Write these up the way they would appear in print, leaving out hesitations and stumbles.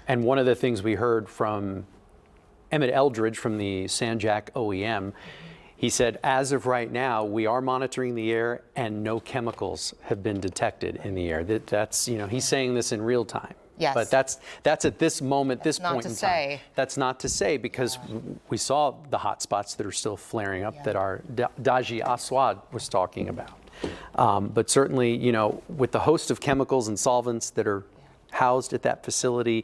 And one of the things we heard from Emmett Eldridge from the Sanjak OEM, he said, as of right now, we are monitoring the air and no chemicals have been detected in the air. That's, you know, he's saying this in real time. Yes. But that's at this moment, this point in time. That's not to say, because we saw the hot spots that are still flaring up that our Daji Aswad was talking about. But certainly, you know, with the host of chemicals and solvents that are housed at that facility,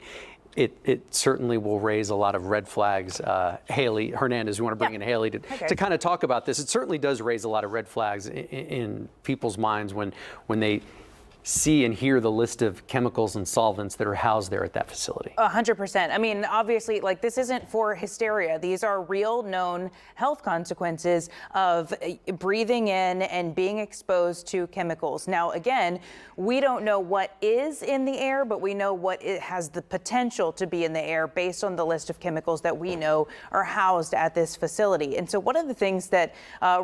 it certainly will raise a lot of red flags. Haley Hernandez, we want to bring in Haley to kind of talk about this. It certainly does raise a lot of red flags in people's minds when they see and hear the list of chemicals and solvents that are housed there at that facility. 100%. I mean, obviously, like, this isn't for hysteria. These are real known health consequences of breathing in and being exposed to chemicals. Now, again, we don't know what is in the air, but we know what it has the potential to be in the air based on the list of chemicals that we know are housed at this facility. And so one of the things that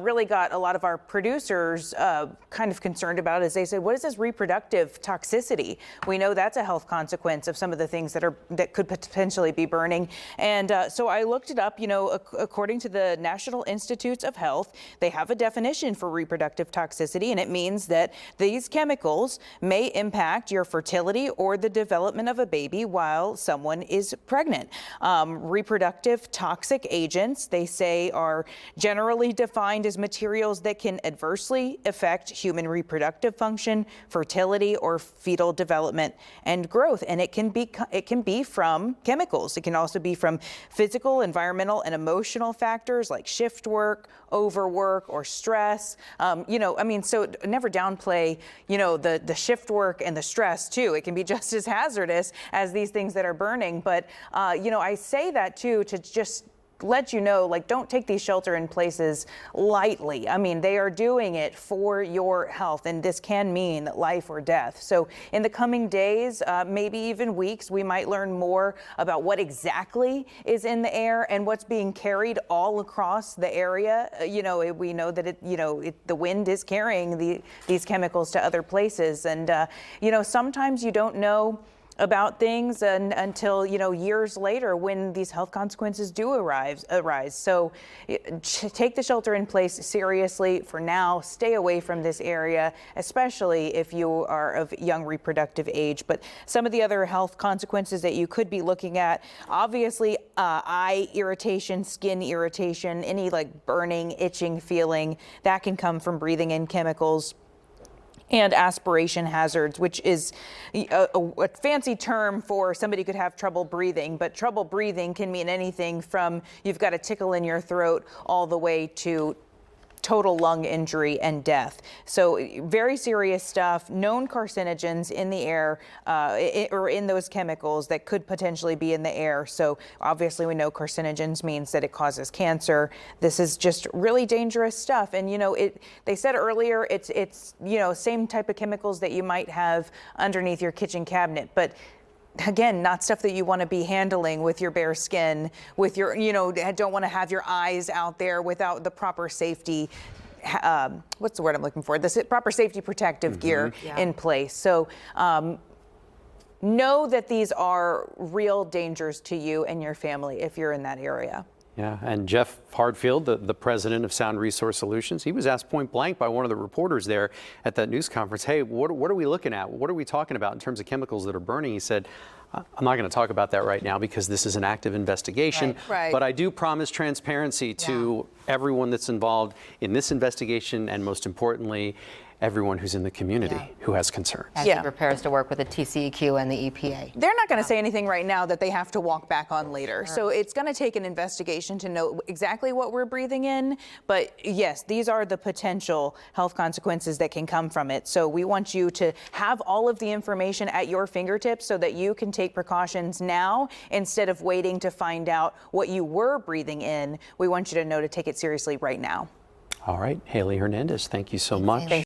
really got a lot of our producers kind of concerned about is they said, what is this reproductive toxicity? We know that's a health consequence of some of the things that could potentially be burning. And so I looked it up. You know, according to the National Institutes of Health, they have a definition for reproductive toxicity, and it means that these chemicals may impact your fertility or the development of a baby while someone is pregnant. Reproductive toxic agents, they say, are generally defined as materials that can adversely affect human reproductive function, fertility, or fetal development and growth. And it can be from chemicals. It can also be from physical, environmental, and emotional factors like shift work, overwork, or stress. You know, I mean, so never downplay, you know, the shift work and the stress too. It can be just as hazardous as these things that are burning. But, you know, I say that too to just let you know, like, don't take these shelter in places lightly. I mean, they are doing it for your health, and this can mean life or death. So in the coming days, maybe even weeks, we might learn more about what exactly is in the air and what's being carried all across the area. You know, we know that the wind is carrying these chemicals to other places. And, you know, sometimes you don't know about things until, you know, years later when these health consequences do arise. So take the shelter in place seriously for now. Stay away from this area, especially if you are of young reproductive age. But some of the other health consequences that you could be looking at, obviously, eye irritation, skin irritation, any like burning, itching feeling that can come from breathing in chemicals. And aspiration hazards, which is a fancy term for somebody could have trouble breathing, but trouble breathing can mean anything from you've got a tickle in your throat all the way to total lung injury and death. So very serious stuff, known carcinogens in the air or in those chemicals that could potentially be in the air. So obviously we know carcinogens means that it causes cancer. This is just really dangerous stuff. And, you know, they said earlier, it's, you know, same type of chemicals that you might have underneath your kitchen cabinet, but again, not stuff that you want to be handling with your bare skin, with your, you know, don't want to have your eyes out there without the proper safety, what's the word I'm looking for? This proper safety protective gear in place. So know that these are real dangers to you and your family if you're in that area. Yeah, and Jeff Hardfield, the president of Sound Resource Solutions, he was asked point blank by one of the reporters there at that news conference, hey, what are we looking at? What are we talking about in terms of chemicals that are burning? He said, I'm not going to talk about that right now because this is an active investigation, but I do promise transparency to everyone that's involved in this investigation, and most importantly, everyone who's in the community who has concerns. As he prepares to work with the TCEQ and the EPA. They're not going to say anything right now that they have to walk back on later. So it's going to take an investigation to know exactly what we're breathing in. But yes, these are the potential health consequences that can come from it. So we want you to have all of the information at your fingertips so that you can take precautions now instead of waiting to find out what you were breathing in. We want you to know to take it seriously right now. All right, Haley Hernandez, thank you so much.